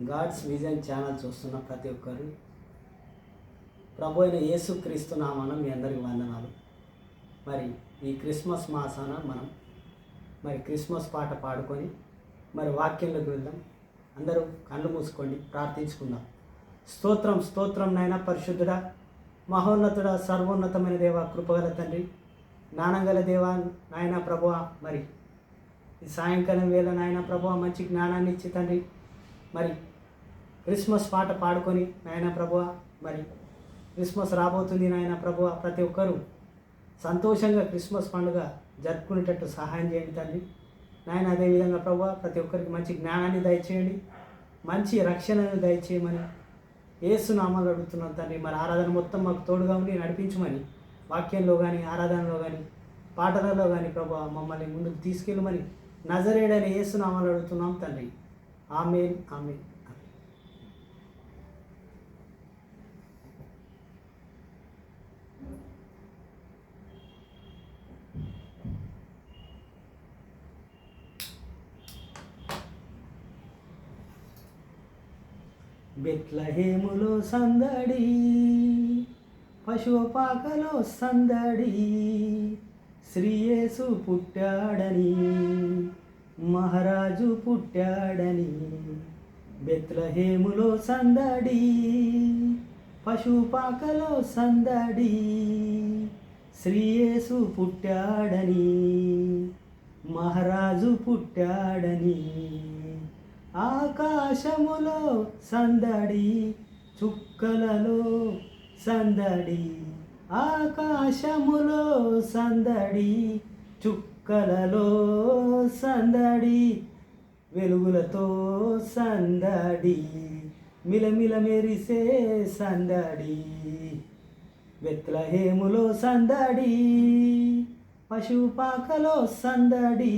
God's vision channel చూస్తున్న ప్రతి ఒక్కరు ప్రభు అయిన యేసుక్రీస్తు నామమున మీ అందరికి వందనాలు. మరి ఈ క్రిస్మస్ మాసాన మనం క్రిస్మస్ పాట పాడుకొని వాక్యంలోకి వెళ్దాం. అందరూ కళ్ళు మూసుకోండి, ప్రార్థించుకుందాం. స్తోత్రం స్తోత్రం నాయన, పరిశుద్ధుడా, మహోన్నతుడా, సర్వోన్నతమైన దేవ, కృపగల తండ్రి, జ్ఞానంగల దేవ నాయన ప్రభువా, ఈ సాయంకాలం వేళ నాయన ప్రభువా మంచి జ్ఞానాన్ని ఇచ్చి తండ్రి క్రిస్మస్ పాట పాడుకొని నాయన ప్రభువా క్రిస్మస్ రాబోతుంది నాయన ప్రభువా, ప్రతి ఒక్కరూ సంతోషంగా క్రిస్మస్ పండుగ జరుపుకునేటట్టు సహాయం చేయండి తండ్రి నాయన. అదేవిధంగా ప్రభువా ప్రతి ఒక్కరికి మంచి జ్ఞానాన్ని దయచేయండి, మంచి రక్షణను దయచేయమని యేసు నామాలు అడుగుతున్నాం తండ్రి. ఆరాధన మొత్తం మాకు తోడుగా ఉండి నడిపించమని, వాక్యంలో కానీ, ఆరాధనలో కానీ, పాటలలో కానీ ప్రభువా మమ్మల్ని ముందుకు తీసుకెళ్ళమని నజరేయుడైన యేసు నామాలు అడుగుతున్నాం తండ్రి. ఆమేన్ ఆమేన్. బెత్లహేములో సందడి, పశుపాకలో సందడి, శ్రీయేసు పుట్టాడని, మహారాజు పుట్టాడని. బెత్లహేములో సందడి, పశుపాకలో సందడి, శ్రీయేసు పుట్టాడని, మహారాజు పుట్టాడని. ఆకాశములో సందడి, చుక్కలలో సందడి, ఆకాశములో సందడి, చుక్కలలో సందడి, వెలుగులతో సందడి, మిలమిల మెరిసే సందడి. బెత్లహేములో సందడి, పశుపాకలో సందడి,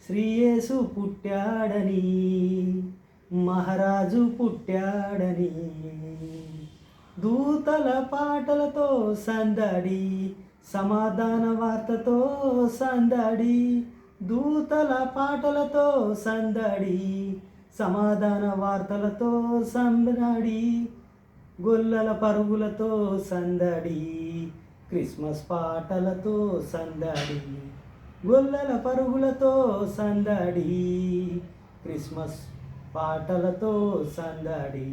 శ్రీయేసు పుట్టాడని, మహారాజు పుట్టాడని. దూతల పాటలతో సందడి, సమాధాన వార్తతో సందడి, దూతల పాటలతో సందడి, సమాధాన వార్తలతో సందడి, గొల్లల పరుగులతో సందడి, క్రిస్మస్ పాటలతో సందడి, గొల్లల పరుగులతో సందడి, క్రిస్మస్ పాటలతో సందడి.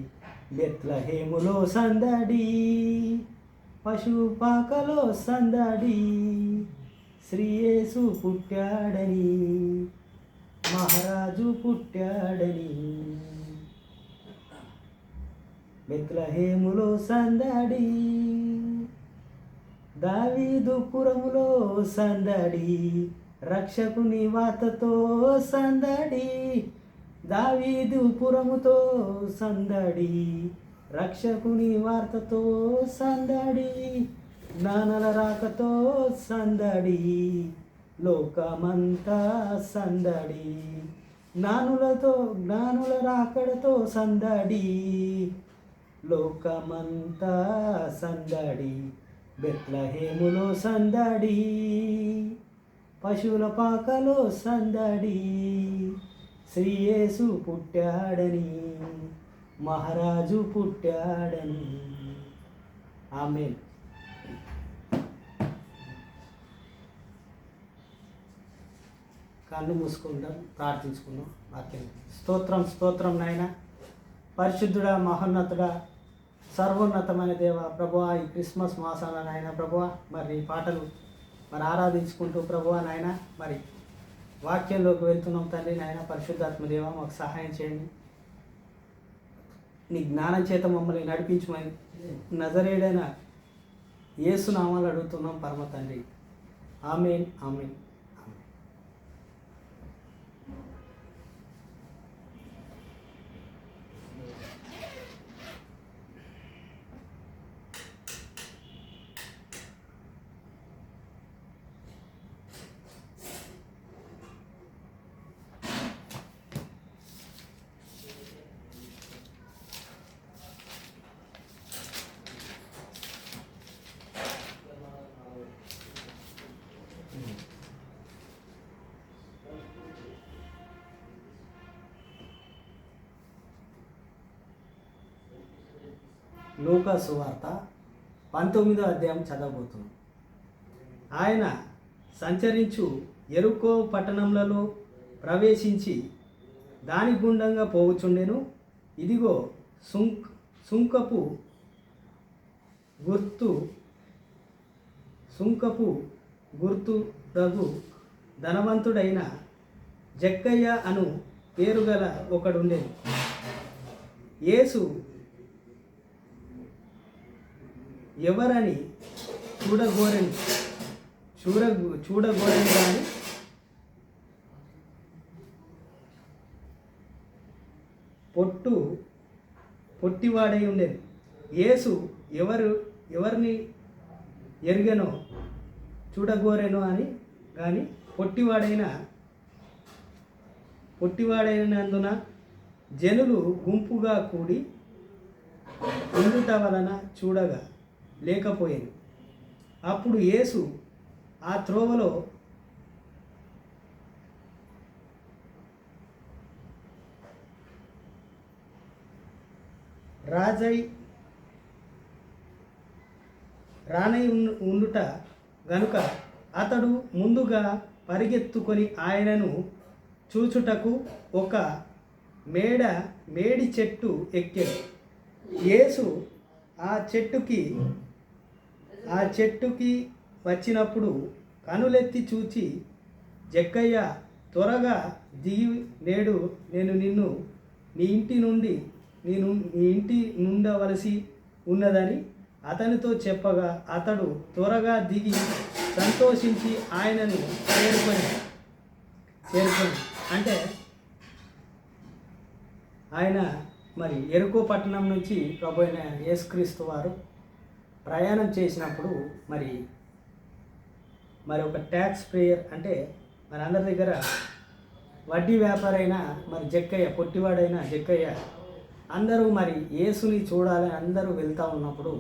బెత్లహేములో సందడి, పశుపాకలో సందడి, శ్రీయేసు పుట్టాడని, మహారాజు పుట్టాడని. బెత్లహేములో సందడి, దావీదుపురములో సందడి, రక్షకుని వార్తతో సందడి, దావీదుపురముతో సందడి, రక్షకుని వార్తతో సందడి, జ్ఞానుల రాకతో సందడి, లోకమంతా సందడి, జ్ఞానుల రాకడతో సందడి, లోకమంతా సందడి. బెత్లహేములో సందడి, పశువుల పాకలో సందడి, శ్రీయేసు పుట్టాడని, మహారాజు పుట్టాడని. ఆమేన్. కళ్ళు మూసుకుందాం, ప్రార్థించుకుందాం. వాక్యం. స్తోత్రం స్తోత్రం నాయన, పరిశుద్ధుడా, మహోన్నతుడా, సర్వోన్నతమైన దేవ ప్రభువా, ఈ క్రిస్మస్ మాసాన నాయన ప్రభువా ఈ పాటలు ఆరాధించుకుంటూ ప్రభువా నాయన వాక్యంలోకి వెళ్తున్నాం తండ్రి నాయన. పరిశుద్ధాత్మ దేవ మాకు సహాయం చేయండి, నీ జ్ఞానం చేత మమ్మల్ని నడిపించమని నజరేయుడైన యేసు నామాలు అడుగుతున్నాం పరమ తండ్రి. ఆమేన్ ఆమేన్. లూకా సువార్త 19వ అధ్యాయం చదవబోతున్నాం. ఆయన సంచరించు యెరికో పట్టణములలో ప్రవేశించి దాని గుండంగా పోవుచుండెను. ఇదిగో సుంకపు గుర్తుడగు ధనవంతుడైన జక్కయ్య అను పేరుగల ఒకడుండెను. యేసు ఎవరని చూడగోరని కానీ పొట్టివాడై ఉండేది. యేసు ఎవరిని ఎరుగనో చూడగోరెనో అని కానీ పొట్టివాడైనందున జనులు గుంపుగా కూడి ఉండుట వలన చూడగా లేకపోయింది. అప్పుడు యేసు ఆ త్రోవలో రానై ఉండుట గనుక అతడు ముందుగా పరిగెత్తుకొని ఆయనను చూచుటకు ఒక మేడి చెట్టు ఎక్కాడు. యేసు ఆ చెట్టుకి వచ్చినప్పుడు కనులెత్తి చూచి, జక్కయ్య, త్వరగా దిగి నేడు నేను నిన్ను నీ ఇంటి నుండవలసి ఉన్నదని అతనితో చెప్పగా అతడు త్వరగా దిగి సంతోషించి ఆయనను చేరుకొని అంటే ఆయన మరి యెరికో పట్టణం నుంచి ప్రభు అయిన యేసుక్రీస్తు వారు ప్రయాణం చేసినప్పుడు మరి ఒక ట్యాక్స్ పేయర్ అంటే మన అందరి దగ్గర వడ్డీ వ్యాపారైన మరి జక్కయ్య, పొట్టివాడైన జక్కయ్య, అందరూ మరి యేసుని చూడాలని అందరూ వెళ్తూ ఉన్నప్పుడు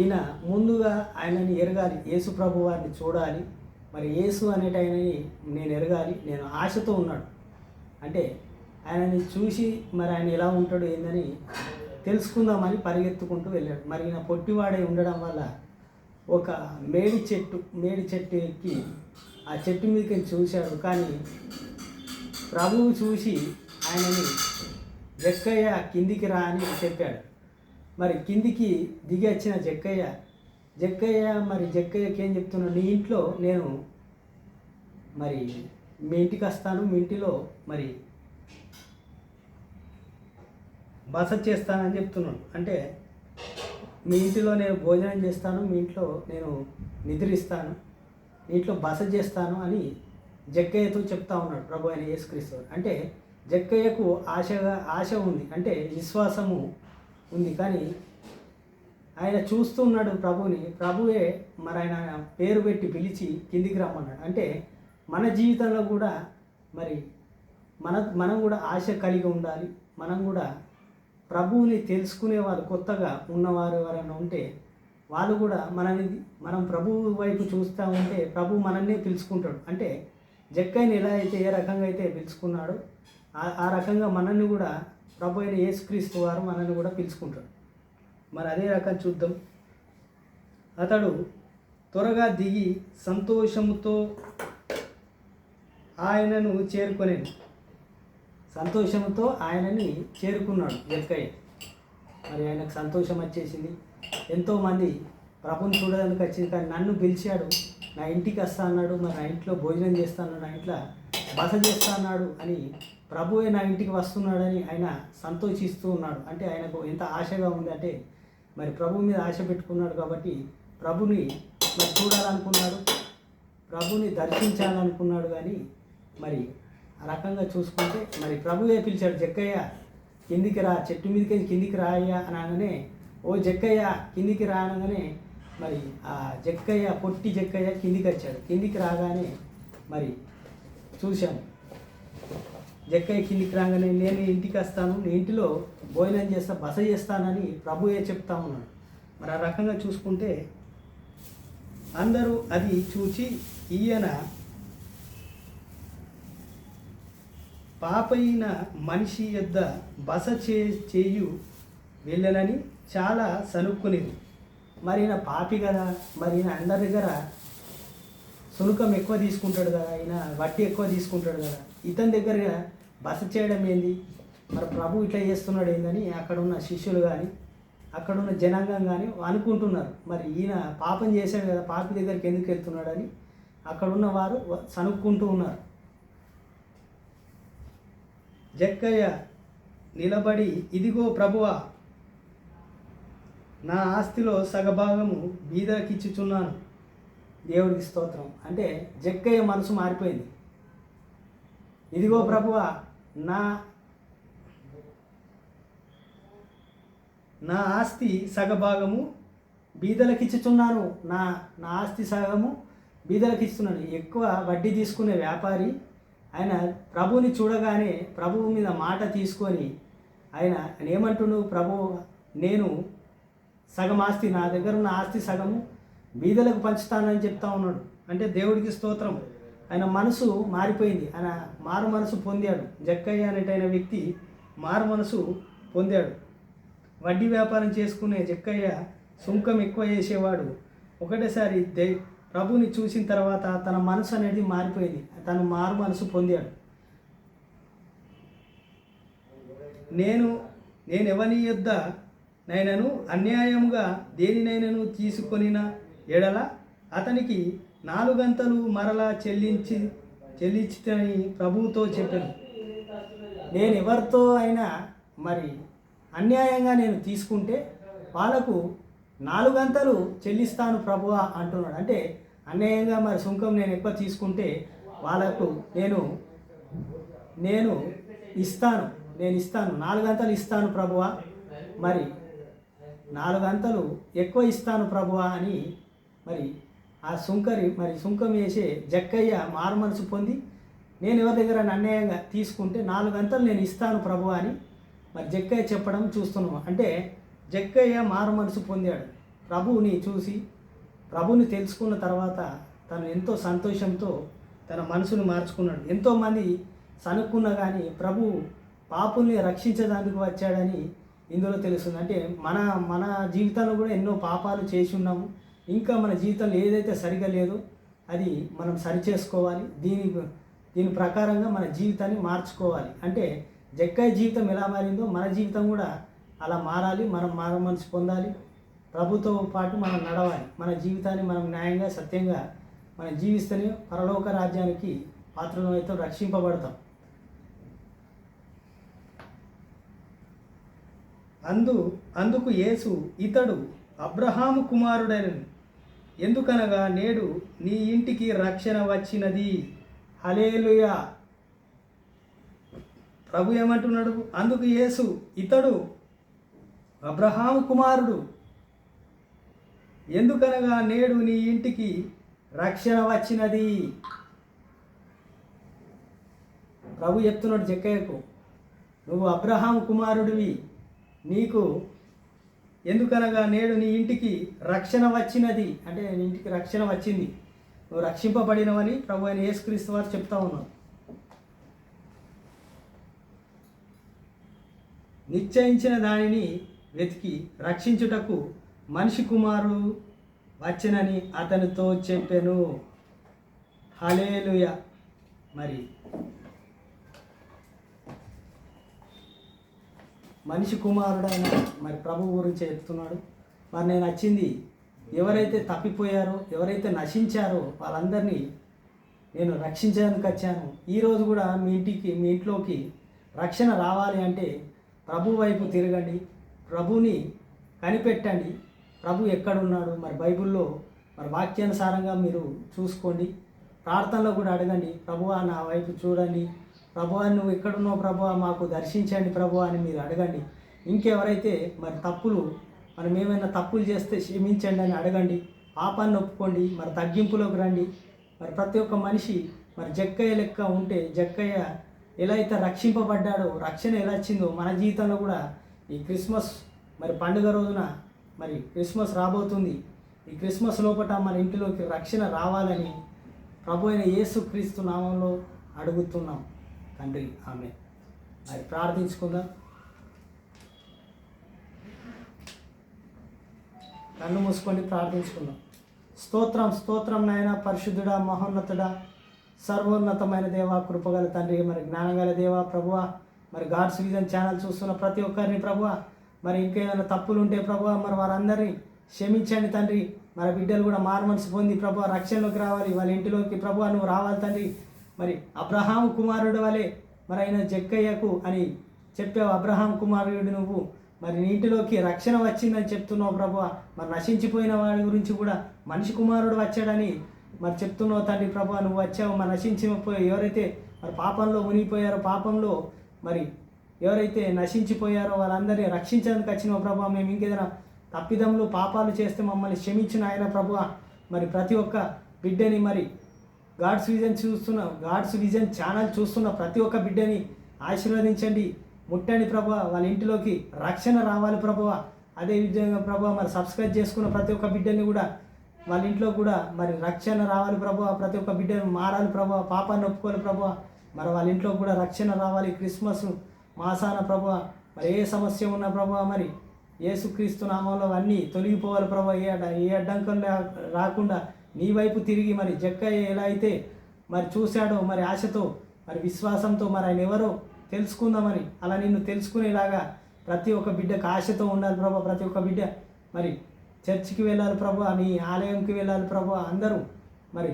ఈయన ముందుగా ఆయనని ఎరగాలి, యేసు ప్రభు వారిని చూడాలి, మరి యేసు అనేటైనని నేను ఎరగాలి, నేను ఆశతో ఉన్నాడు. అంటే ఆయనని చూసి మరి ఆయన ఎలా ఉంటాడు ఏందని తెలుసుకుందామని పరిగెత్తుకుంటూ వెళ్ళాడు. మరి ఈయన పొట్టివాడై ఉండడం వల్ల ఒక మేడి చెట్టు ఎక్కి ఆ చెట్టు మీదకి చూశాడు. కానీ ప్రభువు చూసి ఆయనని, జక్కయ్య కిందికి రా అని చెప్పాడు. మరి కిందికి దిగి వచ్చిన జక్కయ్యకి ఏం చెప్తున్నాడు, నీ ఇంట్లో నేను మరి మీ ఇంటికి వస్తాను, మీ ఇంటిలో మరి బస చేస్తానని చెప్తున్నాడు. అంటే మీ ఇంటిలో నేను భోజనం చేస్తాను, మీ ఇంట్లో నేను నిద్రిస్తాను, మీ ఇంట్లో బస చేస్తాను అని జక్కయ్యతో చెప్తా ఉన్నాడు ప్రభు అయిన యేసుక్రీస్తు. అంటే జక్కయ్యకు ఆశ ఉంది, అంటే విశ్వాసము ఉంది. కానీ ఆయన చూస్తూ ఉన్నాడు ప్రభువుని. ప్రభువే మరి ఆయన పేరు పెట్టి పిలిచి కిందికి రమ్మన్నాడు. అంటే మన జీవితంలో కూడా మరి మనం కూడా ఆశ కలిగి ఉండాలి. మనం కూడా ప్రభువుని తెలుసుకునే వాళ్ళు, కొత్తగా ఉన్నవారు ఎవరైనా ఉంటే వాళ్ళు కూడా మనం ప్రభువు వైపు చూస్తూ ఉంటే ప్రభు మనల్ని పిలుచుకుంటాడు. అంటే జక్కయ్యని ఎలా అయితే ఏ రకంగా అయితే పిలుచుకున్నాడో ఆ రకంగా మనల్ని కూడా ప్రభు అయిన యేసుక్రీస్తు వారు మనల్ని కూడా పిలుచుకుంటాడు. మరి అదే రకం చూద్దాం. అతడు త్వరగా దిగి సంతోషముతో ఆయనను చేరుకున్నాడు జక్కయ్య. మరి ఆయనకు సంతోషం వచ్చేసింది. ఎంతోమంది ప్రభుని చూడడానికి వచ్చింది, కానీ నన్ను పిలిచాడు, నా ఇంటికి వస్తా అన్నాడు, మరి నా ఇంట్లో భోజనం చేస్తాను, నా ఇంట్లో బస చేస్తా అన్నాడు అని, ప్రభువే నా ఇంటికి వస్తున్నాడని ఆయన సంతోషిస్తూ ఉన్నాడు. అంటే ఆయనకు ఎంత ఆశగా ఉంది అంటే మరి ప్రభు మీద ఆశ పెట్టుకున్నాడు. కాబట్టి ప్రభుని మరి చూడాలనుకున్నాడు, ప్రభుని దర్శించాలనుకున్నాడు. కానీ మరి ఆ రకంగా చూసుకుంటే మరి ప్రభువే పిలిచాడు, జక్కయ్య కిందికి రా, చెట్టు మీదకి కిందికి రాయ్యా అనగానే, ఓ జక్కయ్య కిందికి రా అనగానే మరి ఆ పొట్టి జక్కయ్య కిందికి వచ్చాడు. కిందికి రాగానే మరి చూశాము, జక్కయ్య కిందికి రాగానే నేను ఇంటికి వస్తాను, నీ ఇంటిలో భోజనం చేస్తా, బస చేస్తానని ప్రభువే చెప్తా ఉన్నాడు. మరి ఆ రకంగా చూసుకుంటే అందరూ అది చూచి ఈయన పాపైన మనిషి యొద్ద బస చేయు వెళ్ళనని చాలా సనుక్కునేది. మరి ఈయన పాపి కదా, మరి ఈయన అందరి దగ్గర సునుకం ఎక్కువ తీసుకుంటాడు కదా, ఈయన వడ్డీ ఎక్కువ తీసుకుంటాడు కదా, ఇతని దగ్గర బస చేయడం ఏంది, మరి ప్రభు ఇట్లా చేస్తున్నాడు ఏందని అక్కడ ఉన్న శిష్యులు కానీ అక్కడ ఉన్న జనాంగం కానీ అనుకుంటున్నారు. మరి ఈయన పాపం చేశాడు కదా, పాపి దగ్గరికి ఎందుకు వెళ్తున్నాడని అక్కడున్న వారు సనుక్కుంటూ ఉన్నారు. జక్కయ్య నిలబడి, ఇదిగో ప్రభువా, నా ఆస్తిలో సగభాగము బీదకిచ్చుచున్నాను. దేవుడికి స్తోత్రం. అంటే జక్కయ్య మనసు మారిపోయింది. ఇదిగో ప్రభువా, నా ఆస్తి సగభాగము బీదలకిచ్చుచున్నాను. నా ఆస్తి సగము బీదలకిస్తున్నాను. ఎక్కువ వడ్డీ తీసుకునే వ్యాపారి ఆయన ప్రభువుని చూడగానే ప్రభువు మీద మాట తీసుకొని ఆయన ఏమంటున్నాడు, ప్రభు నేను సగం ఆస్తి, నా దగ్గర ఉన్న ఆస్తి సగము బీదలకు పంచుతానని చెప్తా ఉన్నాడు. అంటే దేవుడికి స్తోత్రం. ఆయన మనసు మారిపోయింది. ఆయన మారు మనసు పొందాడు. జక్కయ్య అనేటైన వ్యక్తి మారు మనసు పొందాడు. వడ్డీ వ్యాపారం చేసుకునే జక్కయ్య సుంకం ఎక్కువ చేసేవాడు. ఒకటేసారి ప్రభుని చూసిన తర్వాత తన మనసు అనేది మారిపోయింది. తను మారు మనసు పొందాడు. నేను ఎవని యొద్ద నైనను అన్యాయముగా దేనినైనను తీసుకొనిన ఎడల అతనికి 4 గంతలు మరలా చెల్లించుతని ప్రభువుతో చెప్పాను. నేను ఎవరితో అయినా మరి అన్యాయంగా నేను తీసుకుంటే వాళ్ళకు 4 గంతలు చెల్లిస్తాను ప్రభువా అంటున్నాడు. అంటే అన్యాయంగా మరి సుంకం నేను ఎక్కువ తీసుకుంటే వాళ్ళకు నేను ఇస్తాను 4 గంతలు ఇస్తాను ప్రభువా, మరి 4 గంతలు ఎక్కువ ఇస్తాను ప్రభువా అని మరి ఆ సుంకం వేసే జక్కయ్య మారు మనసు పొంది, నేను ఎవరి దగ్గర అన్యాయంగా తీసుకుంటే 4 గంతలు నేను ఇస్తాను ప్రభువా అని మరి జక్కయ్య చెప్పడం చూస్తున్నాం. అంటే జక్కయ్య మారు మనసు పొందాడు. ప్రభువుని చూసి ప్రభువుని తెలుసుకున్న తర్వాత తను ఎంతో సంతోషంతో తన మనసును మార్చుకున్నాడు. ఎంతోమంది సనుక్కున్నా కానీ ప్రభు పాపుల్ని రక్షించడానికి వచ్చాడని ఇందులో తెలుస్తుంది. అంటే మన జీవితంలో కూడా ఎన్నో పాపాలు చేసి ఉన్నాము. ఇంకా మన జీవితంలో ఏదైతే సరిగా లేదో అది మనం సరిచేసుకోవాలి. దీని ప్రకారంగా మన జీవితాన్ని మార్చుకోవాలి. అంటే జక్కయ్య జీవితం ఎలా మారిందో మన జీవితం కూడా అలా మారాలి. మనం మారు మనసు పొందాలి. ప్రభుతో పాటు మనం నడవాలి. మన జీవితాన్ని మనం న్యాయంగా సత్యంగా మనం జీవిస్తేనే పరలోక రాజ్యానికి పాత్రలమైతే రక్షింపబడతాం. అందుకు యేసు, ఇతడు అబ్రహాము కుమారుడైనను, ఎందుకనగా నేడు నీ ఇంటికి రక్షణ వచ్చినది. హల్లెలూయా. ప్రభు ఏమంటున్నాడు? అందుకు యేసు, ఇతడు అబ్రహాము కుమారుడు, ఎందుకనగా నేడు నీ ఇంటికి రక్షణ వచ్చినది. ప్రభు చెప్తున్నాడు జక్కయ్యకు, నువ్వు అబ్రహాము కుమారుడివి, నీకు ఎందుకనగా నేడు నీ ఇంటికి రక్షణ వచ్చినది. అంటే నీ ఇంటికి రక్షణ వచ్చింది, నువ్వు రక్షింపబడినవని ప్రభు అయిన యేసుక్రీస్తు వారు చెప్తా ఉన్నారు. నిశ్చయించిన దానిని వెతికి రక్షించుటకు మనిషి కుమారుడు వచ్చెనని అతనితో చెప్పెను. హల్లెలూయా. మరి మనిషి కుమారుడైన మరి ప్రభు గురించి చెప్తున్నాడు. మరి నేను వచ్చింది ఎవరైతే తప్పిపోయారో, ఎవరైతే నశించారో వాళ్ళందరినీ నేను రక్షించడానికి వచ్చాను. ఈరోజు కూడా మీ ఇంట్లోకి రక్షణ రావాలి అంటే ప్రభు వైపు తిరగండి, ప్రభుని కనిపెట్టండి. ప్రభు ఎక్కడున్నాడు మరి బైబిల్లో మరి వాక్యానుసారంగా మీరు చూసుకోండి. ప్రార్థనలో కూడా అడగండి, ప్రభువా నా వైపు చూడండి, ప్రభువా నువ్వు ఎక్కడున్నావు ప్రభువా మాకు దర్శించండి ప్రభువా అని మీరు అడగండి. ఇంకెవరైతే మరి మనం ఏమైనా తప్పులు చేస్తే క్షమించండి అని అడగండి. పాపాన్ని ఒప్పుకోండి, మరి తగ్గింపులోకి రండి. మరి ప్రతి ఒక్క మనిషి మరి జక్కయ్య లెక్క ఉంటే, జక్కయ్య ఎలా అయితే రక్షింపబడ్డాడో, రక్షణ ఎలా వచ్చిందో మన జీవితంలో కూడా ఈ క్రిస్మస్ మరి పండుగ రోజున మరి క్రిస్మస్ రాబోతుంది. ఈ క్రిస్మస్ లోపల మన ఇంటిలోకి రక్షణ రావాలని ప్రభు అయిన యేసుక్రీస్తు నామంలో అడుగుతున్నాం తండ్రి, ఆమేన్. మరి ప్రార్థించుకుందాం. కన్ను మూసుకొని ప్రార్థించుకుందాం. స్తోత్రం స్తోత్రం నాయన, పరిశుద్ధుడా, మహోన్నతుడా, సర్వోన్నతమైన దేవ, కృపగల తండ్రి, మరి జ్ఞానగల దేవ ప్రభువ, మరి గాడ్స్ విజన్ ఛానల్ చూస్తున్న ప్రతి ఒక్కరిని ప్రభువ, మరి ఇంకేమైనా తప్పులు ఉంటే ప్రభువ మరి వారందరినీ క్షమించండి తండ్రి. మరి బిడ్డలు కూడా మారుమనసు పొంది ప్రభువ రక్షణలోకి రావాలి, వాళ్ళ ఇంటిలోకి ప్రభువ నువ్వు రావాలి తండ్రి. మరి అబ్రహాము కుమారుడు వలె మరి ఆయన జక్కయ్యకు అని చెప్పావు, అబ్రహాం కుమారుడు నువ్వు, మరి నీటిలోకి రక్షణ వచ్చిందని చెప్తున్నావు ప్రభువ. మరి నశించిపోయిన వాడి గురించి కూడా మనిషి కుమారుడు వచ్చాడని మరి చెప్తున్నావు తండ్రి ప్రభువ. నువ్వు వచ్చావు, మరి నశించిపోయి ఎవరైతే మరి పాపంలో మునిగిపోయారో, పాపంలో మరి ఎవరైతే నశించిపోయారో వాళ్ళందరినీ రక్షించడానికి వచ్చినావు ప్రభువ. మేము ఇంకేదైనా తప్పిదంలో పాపాలు చేస్తే మమ్మల్ని క్షమించిన ఆయన ప్రభువ. మరి ప్రతి ఒక్క బిడ్డని మరి గాడ్స్ విజన్ ఛానల్ చూస్తున్న ప్రతి ఒక్క బిడ్డని ఆశీర్వదించండి, ముట్టండి ప్రభువ. వాళ్ళ ఇంటిలోకి రక్షణ రావాలి ప్రభువ. అదేవిధంగా ప్రభువ మరి సబ్స్క్రైబ్ చేసుకున్న ప్రతి ఒక్క బిడ్డని కూడా వాళ్ళ ఇంట్లో కూడా మరి రక్షణ రావాలి ప్రభువ. ప్రతి ఒక్క బిడ్డను మారాలి ప్రభువ, పాపాన్ని ఒప్పుకోవాలి ప్రభువ. మరి వాళ్ళ ఇంట్లో కూడా రక్షణ రావాలి. క్రిస్మస్ మాసాన ప్రభువ మరి ఏ సమస్య ఉన్నా ప్రభువ మరి యేసుక్రీస్తు నామంలో అన్నీ తొలగిపోవాలి ప్రభువ. ఏ అడ్డంకం రాకుండా నీ వైపు తిరిగి మరి జక్కయ్య ఎలా అయితే మరి చూశాడో మరి ఆశతో మరి విశ్వాసంతో మరి ఆయన ఎవరో తెలుసుకుందామని అలా నిన్ను తెలుసుకునేలాగా ప్రతి ఒక్క బిడ్డకు ఆశతో ఉండాలి ప్రభా. ప్రతి ఒక్క బిడ్డ మరి చర్చికి వెళ్ళాలి ప్రభా, నీ ఆలయంకి వెళ్ళాలి ప్రభా. అందరూ మరి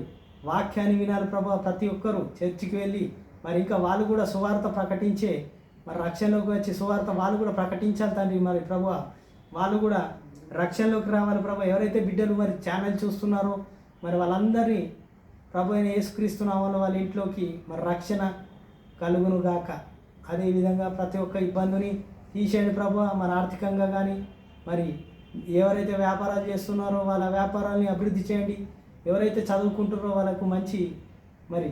వాక్యాన్ని వినాలి ప్రభా. ప్రతి ఒక్కరూ చర్చికి వెళ్ళి మరి ఇంకా వాళ్ళు కూడా సువార్త ప్రకటించే మరి రక్షణలోకి వచ్చి సువార్త వాళ్ళు కూడా ప్రకటించాలి తండ్రి. మరి ప్రభా వాళ్ళు కూడా రక్షణలోకి రావాలి ప్రభా. ఎవరైతే బిడ్డలు మరి ఛానల్ చూస్తున్నారో మరి వాళ్ళందరినీ ప్రభు అయిన యేసుక్రీస్తు నామములో వాళ్ళ ఇంట్లోకి మరి రక్షణ కలుగును గాక. అదేవిధంగా ప్రతి ఒక్క ఇబ్బందిని తీసేయండి ప్రభు. మరి ఆర్థికంగా కానీ మరి ఎవరైతే వ్యాపారాలు చేస్తున్నారో వాళ్ళ వ్యాపారాలని అభివృద్ధి చేయండి. ఎవరైతే చదువుకుంటున్నారో వాళ్ళకు మంచి మరి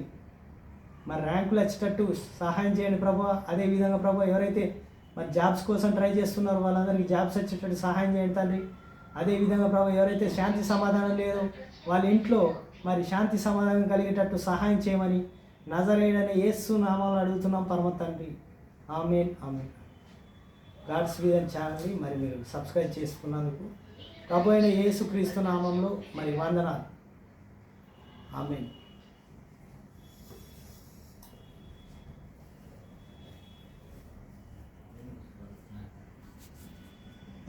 ర్యాంకులు వచ్చేటట్టు సహాయం చేయండి ప్రభు. అదేవిధంగా ప్రభు ఎవరైతే మరి జాబ్స్ కోసం ట్రై చేస్తున్నారో వాళ్ళందరికీ జాబ్స్ వచ్చేటట్టు సహాయం చేయండి తండ్రి. అదేవిధంగా ప్రభు ఎవరైతే శాంతి సమాధానం లేదో వాళ్ళ ఇంట్లో మరి శాంతి సమాధానం కలిగేటట్టు సహాయం చేయమని నజరేయుడైన యేసు నామములో అడుగుతున్నాం పరమ తండ్రి. ఆమేన్ ఆమేన్. గాడ్స్ విజన్ ఛానల్ని మరి మీరు సబ్స్క్రైబ్ చేసుకున్నందుకు ప్రభు అయిన యేసుక్రీస్తు నామంలో మరి వందనాలు. ఆమేన్.